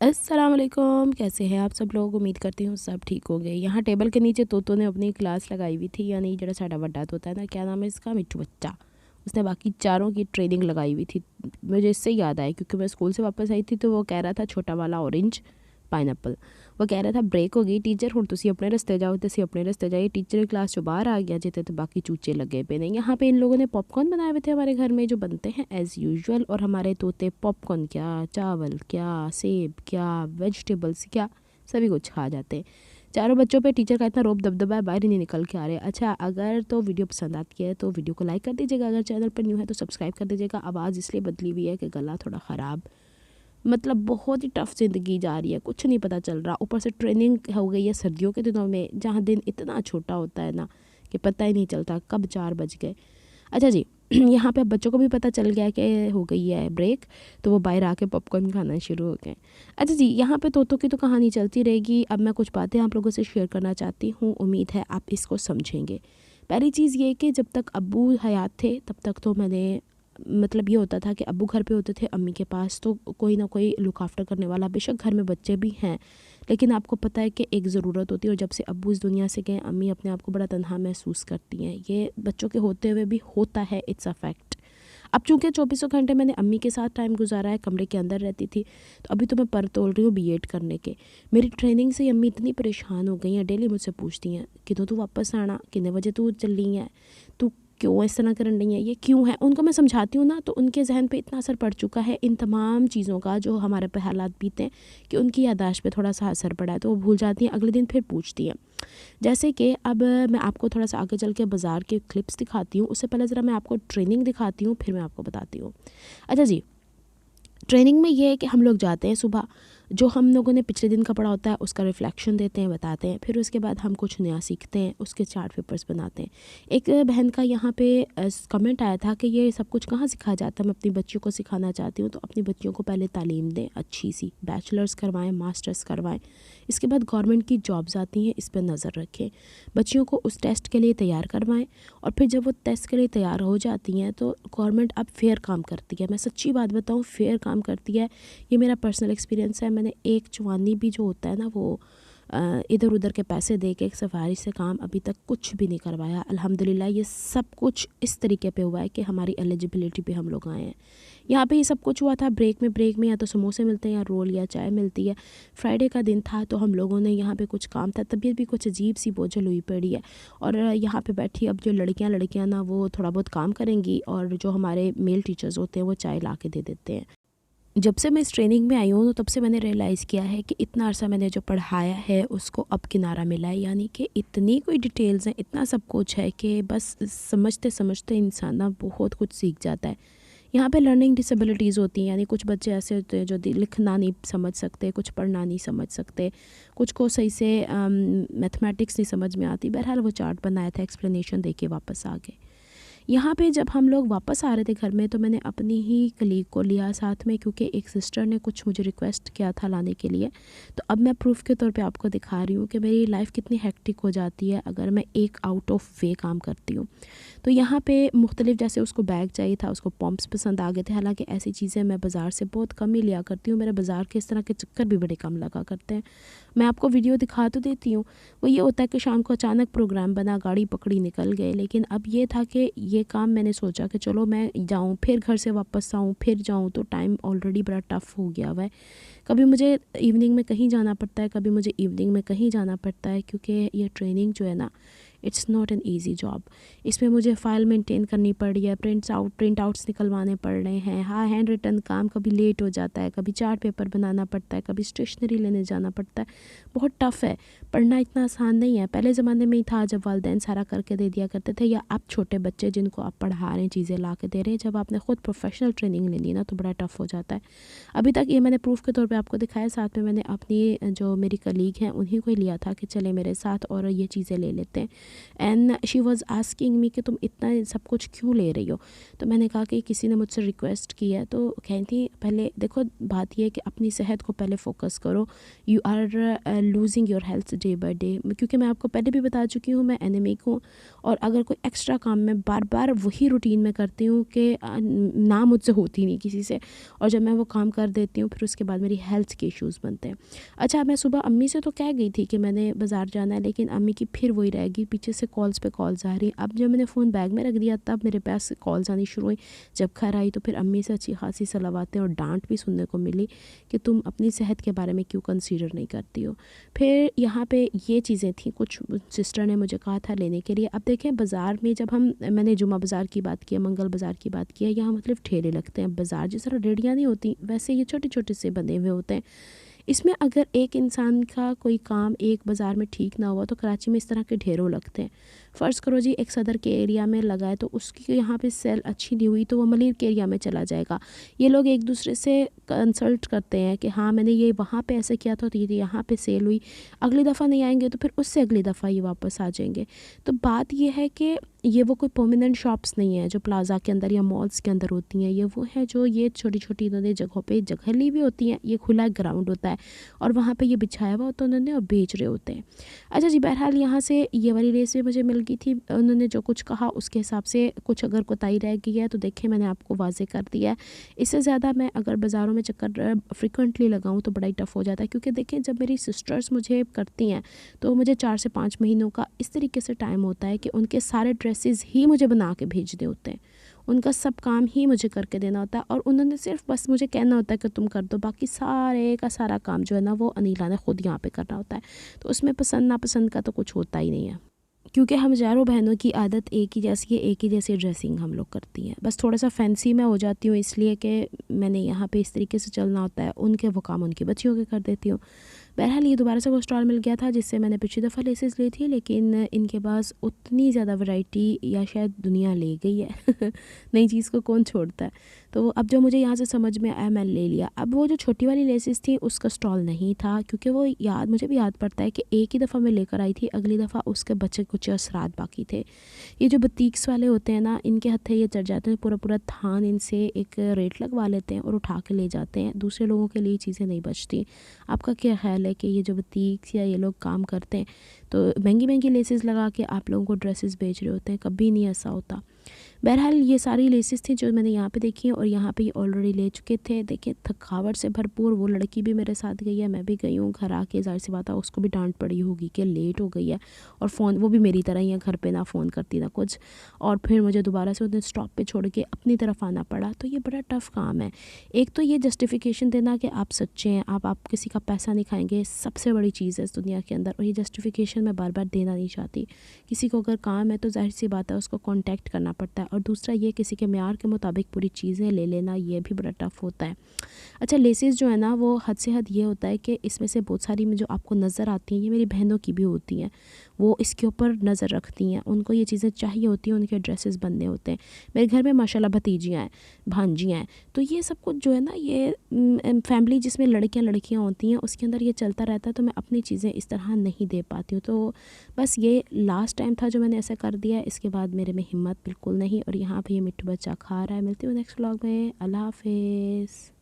अस्सलाम वालेकुम, कैसे हैं आप सब लोग। उम्मीद करती हूँ सब ठीक होंगे। यहाँ टेबल के नीचे तोतों ने अपनी क्लास लगाई हुई थी, यानी जरा साडा बड्डा तोता है ना, क्या नाम है इसका, मिट्टू बच्चा। उसने बाकी चारों की ट्रेनिंग लगाई हुई थी। मुझे इससे याद आया क्योंकि मैं स्कूल से वापस आई थी तो वो कह रहा था छोटा वाला ऑरेंज पाइनएप्पल, वो कह रहा था ब्रेक हो गई टीचर, हुण तुसी अपने रस्ते जाओ तो असीं अपने रस्ते जाइए। टीचर क्लास चो बाहर आ गया जिते तो बाकी चूचे लगे पे नहीं। यहाँ पे इन लोगों ने पॉपकॉर्न बनाए हुए थे हमारे घर में जो बनते हैं एज़ यूजुअल, और हमारे तोते पॉपकॉर्न क्या, चावल क्या, सेब क्या, वेजिटेबल्स क्या, सभी कुछ खा जाते हैं। चारों बच्चों पे टीचर का इतना रोब दबदबा है, बाहर ही नहीं निकल के आ रहे। अच्छा, अगर तो वीडियो पसंद आती है तो वीडियो को लाइक कर दीजिएगा, अगर चैनल पर न्यू है तो सब्सक्राइब कर दीजिएगा। आवाज़ इसलिए बदली हुई है कि गला थोड़ा ख़राब, मतलब बहुत ही टफ़ ज़िंदगी जा रही है, कुछ नहीं पता चल रहा। ऊपर से ट्रेनिंग हो गई है सर्दियों के दिनों में, जहाँ दिन इतना छोटा होता है ना कि पता ही नहीं चलता कब 4 बज गए। अच्छा जी, यहाँ पे अब बच्चों को भी पता चल गया कि हो गई है ब्रेक, तो वो बाहर आके पॉपकॉर्न खाना शुरू हो गए। अच्छा जी, यहाँ पे तोतों की तो कहानी चलती रहेगी। अब मैं कुछ बातें आप लोगों से शेयर करना चाहती हूँ, उम्मीद है आप इसको समझेंगे। पहली चीज़ ये कि जब तक अब्बू हयात थे तब तक तो मैंने, मतलब ये होता था कि अब्बू घर पे होते थे अम्मी के पास, तो कोई ना कोई लुक आफ्टर करने वाला। बेशक घर में बच्चे भी हैं, लेकिन आपको पता है कि एक ज़रूरत होती है, और जब से अब्बू इस दुनिया से गए अम्मी अपने आप को बड़ा तन्हा महसूस करती हैं। ये बच्चों के होते हुए भी होता है, इट्स अ फैक्ट। अब चूँकि 24 घंटे मैंने अम्मी के साथ टाइम गुजारा है, कमरे के अंदर रहती थी, तो अभी तो मैं पर तोल रही हूँ बीएड करने के। मेरी ट्रेनिंग से अम्मी इतनी परेशान हो गई हैं, डेली मुझसे पूछती हैं कितों तू वापस आना, कितने बजे तू चली है, तू क्यों इस तरह करन रही है, ये क्यों है। उनको मैं समझाती हूँ ना, तो उनके जहन पे इतना असर पड़ चुका है इन तमाम चीज़ों का जो हमारे पे हालात बीते हैं, कि उनकी याददाश्त पे थोड़ा सा असर पड़ा है, तो वो भूल जाती हैं। अगले दिन फिर पूछती हैं। जैसे कि अब मैं आपको थोड़ा सा आगे चल के बाज़ार के क्लिप्स दिखाती हूँ, उससे पहले ज़रा मैं आपको ट्रेनिंग दिखाती हूँ, फिर मैं आपको बताती हूँ। अच्छा जी, ट्रेनिंग में ये है कि हम लोग जाते हैं सुबह, जो हम लोगों ने पिछले दिन का पढ़ा होता है उसका रिफ्लेक्शन देते हैं, बताते हैं। फिर उसके बाद हम कुछ नया सीखते हैं, उसके चार्ट पेपर्स बनाते हैं। एक बहन का यहाँ पे कमेंट आया था कि ये सब कुछ कहाँ सिखाया जाता है, मैं अपनी बच्चियों को सिखाना चाहती हूँ। तो अपनी बच्चियों को पहले तालीम दें अच्छी सी, बैचलर्स करवाएं, मास्टर्स करवाएं। इसके बाद गवर्नमेंट की जॉब्स आती हैं, इस पर नज़र रखें। बच्चियों को उस टेस्ट के लिए तैयार करवाएं, और फिर जब वो टेस्ट के लिए तैयार हो जाती हैं तो गवर्नमेंट अब फेयर काम करती है। मैं सच्ची बात बताऊँ, फेयर काम करती है। ये मेरा पर्सनल एक्सपीरियंस है। मैंने एक चवानी भी जो होता है ना, वो इधर उधर के पैसे दे के एक सिफारिश से काम अभी तक कुछ भी नहीं करवाया। अल्हम्दुलिल्लाह ये सब कुछ इस तरीके पे हुआ है कि हमारी एलिजिबिलिटी पे हम लोग आए हैं। यहाँ पे ये सब कुछ हुआ था ब्रेक में या तो समोसे मिलते हैं या रोल या चाय मिलती है। फ्राइडे का दिन था तो हम लोगों ने यहाँ पे कुछ काम था, तबीयत भी कुछ अजीब सी बोझल हुई पड़ी है। और यहाँ पे बैठी अब जो लड़कियाँ ना वो थोड़ा बहुत काम करेंगी, और जो हमारे मेल टीचर्स होते हैं वो चाय ला के दे देते हैं। जब से मैं इस ट्रेनिंग में आई हूँ तो तब से मैंने रियलाइज़ किया है कि इतना अर्सा मैंने जो पढ़ाया है उसको अब किनारा मिला है। यानी कि इतनी कोई डिटेल्स हैं, इतना सब कुछ है कि बस समझते समझते इंसान ना बहुत कुछ सीख जाता है। यहाँ पे लर्निंग डिसेबिलिटीज़ होती हैं, यानी कुछ बच्चे ऐसे होते हैं जो लिखना नहीं समझ सकते, कुछ पढ़ना नहीं समझ सकते, कुछ को सही से मैथमेटिक्स नहीं समझ में आती। बहरहाल वो चार्ट बनाया था, एक्सप्लेनेशन दे के वापस आ गए। यहाँ पे जब हम लोग वापस आ रहे थे घर में तो मैंने अपनी ही कलीग को लिया साथ में, क्योंकि एक सिस्टर ने कुछ मुझे रिक्वेस्ट किया था लाने के लिए। तो अब मैं प्रूफ के तौर पे आपको दिखा रही हूँ कि मेरी लाइफ कितनी हेक्टिक हो जाती है अगर मैं एक आउट ऑफ वे काम करती हूँ। तो यहाँ पे मुख्तलिफ, जैसे उसको बैग चाहिए था, उसको पॉम्प्स पसंद आ गए थे। हालांकि ऐसी चीज़ें मैं बाज़ार से बहुत कम ही लिया करती हूँ, मेरे बाज़ार के इस तरह के चक्कर भी बड़े कम लगा करते हैं। मैं आपको वीडियो दिखा तो देती हूँ। वो ये होता है कि शाम को अचानक प्रोग्राम बना, गाड़ी पकड़ी, निकल गए। लेकिन अब ये था कि ये काम मैंने सोचा कि चलो मैं जाऊँ, फिर घर से वापस आऊँ, फिर जाऊँ, तो टाइम ऑलरेडी बड़ा टफ़ हो गया हुआ है। कभी मुझे इवनिंग में कहीं जाना पड़ता है, कभी मुझे इवनिंग में कहीं जाना पड़ता है, क्योंकि ये ट्रेनिंग जो है ना, it's not an easy job. इसमें मुझे फ़ाइल मेंटेन करनी पड़ रही है, प्रिंट आउट्स निकलवाने पड़ रहे हैं। हाँ, हैंड रिटन काम कभी लेट हो जाता है, कभी चार्ट पेपर बनाना पड़ता है, कभी स्टेशनरी लेने जाना पड़ता है। बहुत टफ़ है, पढ़ना इतना आसान नहीं है। पहले ज़माने में ही था जब वालिदैन सारा करके दे दिया करते थे, या अब छोटे बच्चे जिनको आप पढ़ा रहे हैं, चीज़ें ला के दे रहे हैं। जब आपने ख़ुद प्रोफेशनल ट्रेनिंग लेनी है ना, तो बड़ा टफ़ हो जाता है। अभी तक ये मैंने प्रूफ के तौर पे आपको दिखाया, साथ में मैंने अपनी जो मेरी कलीग हैं उन्हीं को ही लिया था कि चले मेरे साथ और ये चीज़ें ले लेते हैं। And she was asking me कि तुम इतना सब कुछ क्यों ले रही हो। तो मैंने कहा कि किसी ने मुझसे रिक्वेस्ट की है। तो कहती पहले देखो बात ये है कि अपनी सेहत को पहले फोकस करो, you are losing your health day by day. क्योंकि मैं आपको पहले भी बता चुकी हूँ मैं एनीमिक हूँ, और अगर कोई एक्स्ट्रा काम मैं बार बार वही रूटीन में करती हूँ कि ना मुझसे होती नहीं किसी से, और जब मैं वो काम कर देती हूँ फिर उसके बाद मेरी हेल्थ के इश्यूज़ बनते हैं। अच्छा, मैं सुबह अम्मी से तो कह गई थी कि मैंने बाज़ार जाना है, लेकिन अम्मी की फिर वही रहेगी, पीछे से कॉल्स पे कॉल्स आ रही। अब जब मैंने फ़ोन बैग में रख दिया तब मेरे पास कॉल्स आनी शुरू हुई। जब घर आई तो फिर अम्मी से अच्छी खासी सलावातें और डांट भी सुनने को मिली कि तुम अपनी सेहत के बारे में क्यों कंसीडर नहीं करती हो। फिर यहाँ पे ये चीज़ें थी, कुछ सिस्टर ने मुझे कहा था लेने के लिए। अब देखें बाज़ार में जब मैंने जुमा बाज़ार की बात की है, मंगल बाज़ार की बात की है, यहाँ मतलब ठेले लगते हैं। बाज़ार जिस तरह रेहड़ियाँ नहीं होती वैसे ये छोटे छोटे से बने हुए होते हैं। इसमें अगर एक इंसान का कोई काम एक बाज़ार में ठीक ना हुआ तो कराची में इस तरह के ढेरों लगते हैं। फ़र्ज़ करो जी एक सदर के एरिया में लगा है तो उसकी यहाँ पे सेल अच्छी नहीं हुई तो वो मलिर के एरिया में चला जाएगा। ये लोग एक दूसरे से कंसल्ट करते हैं कि हाँ मैंने ये वहाँ पे ऐसे किया था तो ये यहाँ पे सेल हुई, अगली दफ़ा नहीं आएंगे तो फिर उससे अगली दफ़ा ये वापस आ जाएंगे। तो बात ये है कि ये वो कोई परमानेंट शॉप्स नहीं है जो प्लाज़ा के अंदर या मॉल्स के अंदर होती हैं। ये वो है जो ये छोटी छोटी इन्होंने जगहों पे जगह ली भी होती हैं। ये खुला ग्राउंड होता है और वहाँ पे ये बिछाया हुआ होता है उन्होंने और बेच रहे होते हैं। अच्छा जी, बहरहाल यहाँ से ये वाली रेस भी मुझे मिल गई थी। उन्होंने जो कुछ कहा उसके हिसाब से कुछ अगर कोताही रह गई है तो देखिए मैंने आपको वाजे कर दिया है। इससे ज़्यादा मैं अगर बाज़ारों में चक्कर फ्रिक्वेंटली लगाऊँ तो बड़ा ही टफ़ हो जाता है, क्योंकि देखिए जब मेरी सिस्टर्स मुझे करती हैं तो मुझे 4 से 5 महीनों का इस तरीके से टाइम होता है कि उनके सारे ड्रेसेस ही मुझे बना के भेजने होते हैं, उनका सब काम ही मुझे करके देना होता है, और उन्होंने सिर्फ बस मुझे कहना होता है कि तुम कर दो, बाकी सारे का सारा काम जो है ना वो अनीला ने खुद यहाँ पे करना होता है। तो उसमें पसंद नापसंद का तो कुछ होता ही नहीं है, क्योंकि हम चारों बहनों की आदत एक ही जैसी है, एक ही जैसी ड्रेसिंग हम लोग करती हैं। बस थोड़ा सा फैंसी मैं हो जाती हूँ इसलिए कि मैंने यहाँ पे इस तरीके से चलना होता है, उनके वो काम उनकी बच्चियों के कर देती हूँ। बहरहाल ये दोबारा से वो स्टॉल मिल गया था जिससे मैंने पिछली दफ़ा लेसेस ली थी, लेकिन इनके पास उतनी ज़्यादा वैरायटी या शायद दुनिया ले गई है नई चीज़ को कौन छोड़ता है। तो अब जो मुझे यहाँ से समझ में आया मैं ले लिया। अब वो जो छोटी वाली लेसेस थी उसका स्टॉल नहीं था, क्योंकि वो मुझे भी याद पड़ता है कि एक ही दफ़ा मैं लेकर आई थी, अगली दफ़ा उसके बचे कुछ असरात बाकी थे। ये जो बुटीक्स वाले होते हैं ना, इनके हत्थे ये चढ़ जाते हैं, पूरा पूरा थान इनसे एक रेट लगवा लेते हैं और उठा के ले जाते हैं। दूसरे लोगों के लिए चीज़ें नहीं बचती। आपका क्या ख्याल है कि ये जो बुटीक्स या ये लोग काम करते हैं तो महंगी महंगी लेसेस लगा के आप लोगों को ड्रेसेस बेच रहे होते हैं? कभी नहीं ऐसा होता। बहरहाल ये सारी लेसेस थी जो मैंने यहाँ पे देखी हैं, और यहाँ पे ये ऑलरेडी ले चुके थे। देखिए थकावट से भरपूर वो लड़की भी मेरे साथ गई है, मैं भी गई हूँ। घर आके ज़ाहिर सी बात है उसको भी डांट पड़ी होगी कि लेट हो गई है, और फ़ोन वो भी मेरी तरह ही है, घर पे ना फ़ोन करती ना कुछ, और फिर मुझे दोबारा से उन्हें स्टॉप पे छोड़ के अपनी तरफ आना पड़ा। तो ये बड़ा टफ़ काम है। एक तो ये जस्टिफिकेशन देना कि आप सच्चे हैं, आप किसी का पैसा नहीं खाएंगे, सबसे बड़ी चीज़ है इस दुनिया के अंदर, और ये जस्टिफिकेशन मैं बार बार देना नहीं चाहती। किसी को अगर काम है तो ज़ाहिर सी बात है उसको कॉन्टैक्ट करना पड़ता है, और दूसरा ये किसी के म्यार के मुताबिक पूरी चीज़ें ले लेना ये भी बड़ा टफ़ होता है। अच्छा, लेसेस जो है ना वो हद से हद ये होता है कि इसमें से बहुत सारी में जो आपको नज़र आती हैं ये मेरी बहनों की भी होती हैं, वो इसके ऊपर नज़र रखती हैं, उनको ये चीज़ें चाहिए होती हैं, उनके ड्रेसेस बनने होते हैं। मेरे घर में माशाल्लाह भतीजियाँ हैं, भांजियाँ हैं, तो ये सब कुछ जो है ना ये फैमिली जिसमें लड़कियाँ होती हैं उसके अंदर ये चलता रहता है, तो मैं अपनी चीज़ें इस तरह नहीं दे पाती हूँ। तो बस ये लास्ट टाइम था जो मैंने ऐसा कर दिया, इसके बाद मेरे में हिम्मत बिल्कुल नहीं। और यहाँ पे ये मिट्टू बच्चा खा रहा है। मिलती हूँ नेक्स्ट व्लॉग में। अल्लाह हाफिज़।